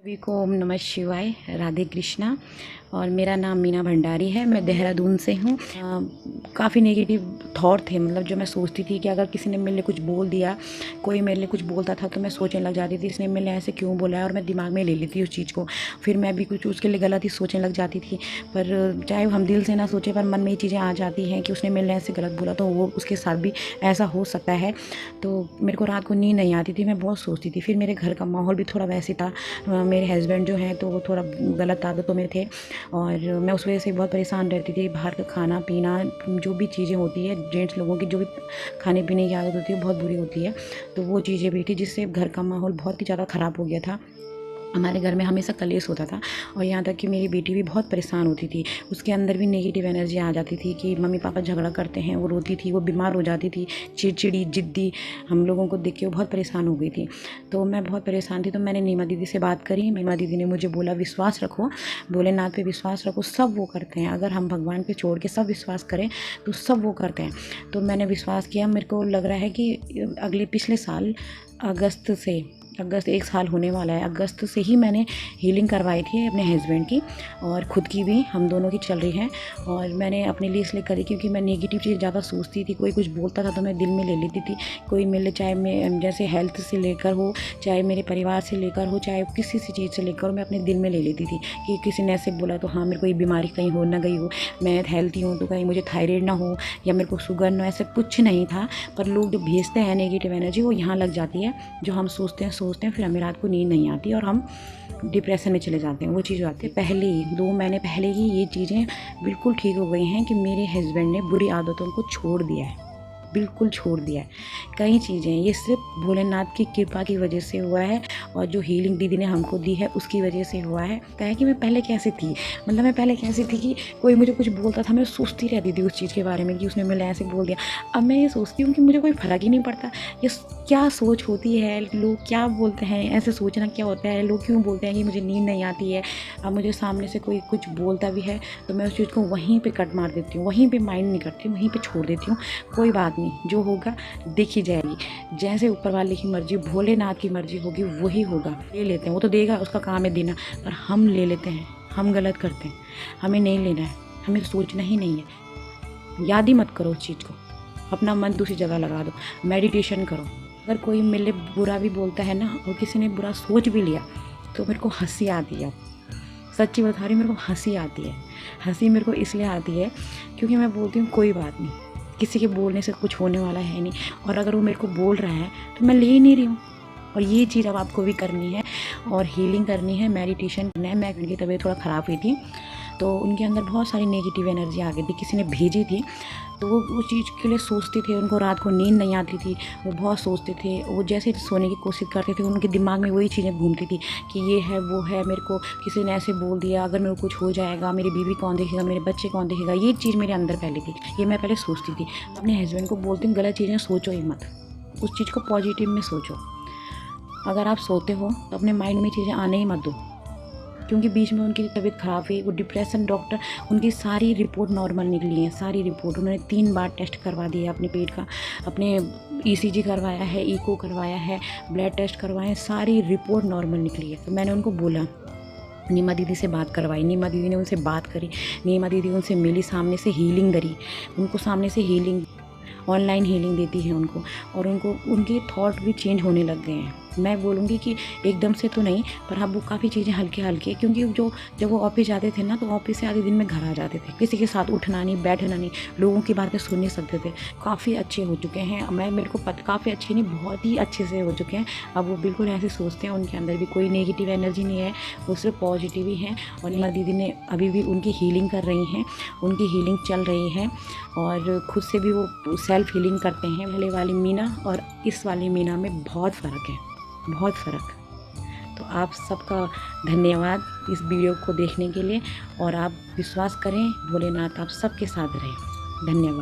सभी को ओम नमः शिवाय, राधे कृष्णा। और मेरा नाम मीना भंडारी है। मैं देहरादून से हूँ। काफ़ी नेगेटिव थॉट थे, मतलब जो मैं सोचती थी कि अगर किसी ने मेरे लिए कुछ बोल दिया, कोई मेरे लिए कुछ बोलता था तो मैं सोचने लग जाती थी इसने मेरे लिए ऐसे क्यों बोला है, और मैं दिमाग में ले लेती उस चीज़ को। फिर मैं भी कुछ उसके लिए गलत ही सोचने लग जाती थी। पर चाहे हम दिल से ना सोचें, पर मन में ये चीज़ें आ जाती हैं कि उसने मेरे लिए ऐसे गलत बोला तो वो उसके साथ भी ऐसा हो सकता है। तो मेरे को रात को नींद नहीं आती थी, मैं बहुत सोचती थी। फिर मेरे घर का माहौल भी थोड़ा वैसे था। मेरे हस्बैंड जो हैं तो वो थोड़ा गलत आदतों में थे, और मैं उस वजह से बहुत परेशान रहती थी। बाहर का खाना पीना, जो भी चीज़ें होती है जेंट्स लोगों की, जो भी खाने पीने की आदत होती है बहुत बुरी होती है। तो वो चीज़ें भी थी जिससे घर का माहौल बहुत ही ज़्यादा ख़राब हो गया था। हमारे घर में हमेशा कलेश होता था, और यहाँ तक कि मेरी बेटी भी बहुत परेशान होती थी। उसके अंदर भी नेगेटिव एनर्जी आ जाती थी कि मम्मी पापा झगड़ा करते हैं, वो रोती थी, वो बीमार हो जाती थी, चिड़चिड़ी ज़िद्दी। हम लोगों को देख के वो बहुत परेशान हो गई थी। तो मैं बहुत परेशान थी, तो मैंने नीमा दीदी से बात करी। नीमा दीदी ने मुझे बोला विश्वास रखो, भोलेनाथ पे विश्वास रखो, सब वो करते हैं। अगर हम भगवान पे छोड़ के सब विश्वास करें तो सब वो करते हैं। तो मैंने विश्वास किया। मेरे को लग रहा है कि पिछले साल अगस्त 1 साल होने वाला है। अगस्त से ही मैंने हीलिंग करवाई थी अपने हस्बैंड की, और ख़ुद की भी, हम दोनों की चल रही है। और मैंने अपने लिए इसलिए करी क्योंकि मैं नेगेटिव चीज़ ज़्यादा सोचती थी। कोई कुछ बोलता था तो मैं दिल में ले लेती थी। कोई मेरे, चाहे मैं जैसे हेल्थ से लेकर हो, चाहे मेरे परिवार से लेकर हो, चाहे किसी सी चीज़ से लेकर हो, मैं अपने दिल में ले लेती थी कि किसी ने ऐसे बोला तो हाँ मेरे को ये बीमारी कहीं हो ना गई हो, मैं हेल्थी हूँ तो कहीं मुझे थायराइड ना हो या मेरे को शुगर ना, ऐसे कुछ नहीं था। पर लोग जो भेजते हैं नेगेटिव एनर्जी, वो यहाँ लग जाती है। जो हम सोचते हैं फिर हमें रात को नींद नहीं आती और हम डिप्रेशन में चले जाते हैं। वो चीज़ आती है पहले ही 2 महीने पहले ही ये चीज़ें बिल्कुल ठीक हो गई हैं कि मेरे हस्बैंड ने बुरी आदतों को छोड़ दिया है, बिल्कुल छोड़ दिया है। कई चीज़ें ये सिर्फ भोलेनाथ की कृपा की वजह से हुआ है, और जो हीलिंग दीदी ने हमको दी है उसकी वजह से हुआ है। है कि मैं पहले कैसे थी, मतलब मैं पहले कैसी थी कि कोई मुझे कुछ बोलता था, मैं सोचती रहती थी उस चीज़ के बारे में कि उसने मेरे ऐसे बोल दिया। अब मैं ये सोचती हूँ कि मुझे कोई फ़र्क ही नहीं पड़ता। ये क्या सोच होती है, लोग क्या बोलते हैं, ऐसे सोचना क्या होता है, लोग क्यों बोलते हैं कि मुझे नींद नहीं आती है। अब मुझे सामने से कोई कुछ बोलता भी है तो मैं उस चीज़ को वहीं पे कट मार देती हूँ, वहीं पे माइंड नहीं करती हूँ, वहीं पे छोड़ देती हूँ। कोई बात नहीं, जो होगा देखी जाएगी। जैसे ऊपर वाले की मर्जी, भोलेनाथ की मर्जी होगी वही होगा। ले लेते हैं, वो तो देगा, उसका काम है देना, पर हम ले लेते हैं, हम गलत करते हैं। हमें नहीं लेना है, हमें सोचना ही नहीं है। याद ही मत करो उस चीज़ को, अपना मन दूसरी जगह लगा दो, मेडिटेशन करो। अगर कोई मेरे लिए बुरा भी बोलता है ना, और किसी ने बुरा सोच भी लिया, तो मेरे को हंसी आती है। सच्ची बता रही हूँ, मेरे को हंसी आती है। हंसी मेरे को इसलिए आती है क्योंकि मैं बोलती हूँ कोई बात नहीं, किसी के बोलने से कुछ होने वाला है नहीं। और अगर वो मेरे को बोल रहा है तो मैं ले ही नहीं रही हूँ। और ये चीज़ अब आपको भी करनी है, और हीलिंग करनी है, मेडिटेशन करना है। मैं, उनकी तबीयत थोड़ा ख़राब हुई थी तो उनके अंदर बहुत सारी नेगेटिव एनर्जी आ गई थी, किसी ने भेजी थी। तो वो उस चीज़ के लिए सोचते थे, उनको रात को नींद नहीं आती थी, वो बहुत सोचते थे। वो जैसे सोने की कोशिश करते थे, उनके दिमाग में वही चीज़ें घूमती थी कि ये है वो है, मेरे को किसी ने ऐसे बोल दिया, अगर मेरे को कुछ हो जाएगा, मेरी बीवी कौन देखेगा, मेरे बच्चे कौन देखेगा। ये चीज़ मेरे अंदर पहले थी, ये मैं पहले सोचती थी। अपने हस्बैंड को बोलती हूँ गलत चीज़ें सोचो ही मत, उस चीज़ को पॉजिटिव में सोचो। अगर आप सोते हो तो अपने माइंड में चीज़ें आने ही मत दो, क्योंकि बीच में उनकी तबीयत ख़राब हुई, वो डिप्रेशन, डॉक्टर, उनकी सारी रिपोर्ट नॉर्मल निकली है, सारी रिपोर्ट। उन्होंने 3 बार टेस्ट करवा दिया अपने पेट का, अपने ईसीजी करवाया है, इको करवाया है, ब्लड टेस्ट करवाए हैं, सारी रिपोर्ट नॉर्मल निकली है। तो मैंने उनको बोला, नीमा दीदी से बात करवाई, नीमा दीदी ने उनसे बात करी, नीमा दीदी उनसे मिली, सामने से हीलिंग करी, उनको सामने से हीलिंग, ऑनलाइन हीलिंग देती है उनको, और उनको उनके थॉट भी चेंज होने लग गए हैं। मैं बोलूँगी कि एकदम से तो नहीं, पर हाँ वो काफ़ी चीज़ें हल्के हल्के, क्योंकि जब वो ऑफिस जाते थे ना, तो ऑफिस से आधे दिन में घर आ जाते थे, किसी के साथ उठना नहीं, बैठना नहीं, लोगों की बातें सुन नहीं सकते थे। काफ़ी अच्छे हो चुके हैं, मेरे को पता, काफ़ी अच्छे नहीं, बहुत ही अच्छे से हो चुके हैं। अब वो बिल्कुल ऐसे सोचते हैं, उनके अंदर भी कोई नेगेटिव एनर्जी नहीं है, वो सिर्फ पॉजिटिव ही हैं। और नीमा दीदी ने अभी भी उनकी हीलिंग कर रही हैं, उनकी हीलिंग चल रही है, और खुद से भी वो सेल्फ हीलिंग करते हैं। पहले वाली मीना और इस वाली मीना में बहुत फ़र्क है, बहुत फ़र्क। तो आप सबका धन्यवाद इस वीडियो को देखने के लिए, और आप विश्वास करें, भोलेनाथ आप सबके साथ रहें। धन्यवाद।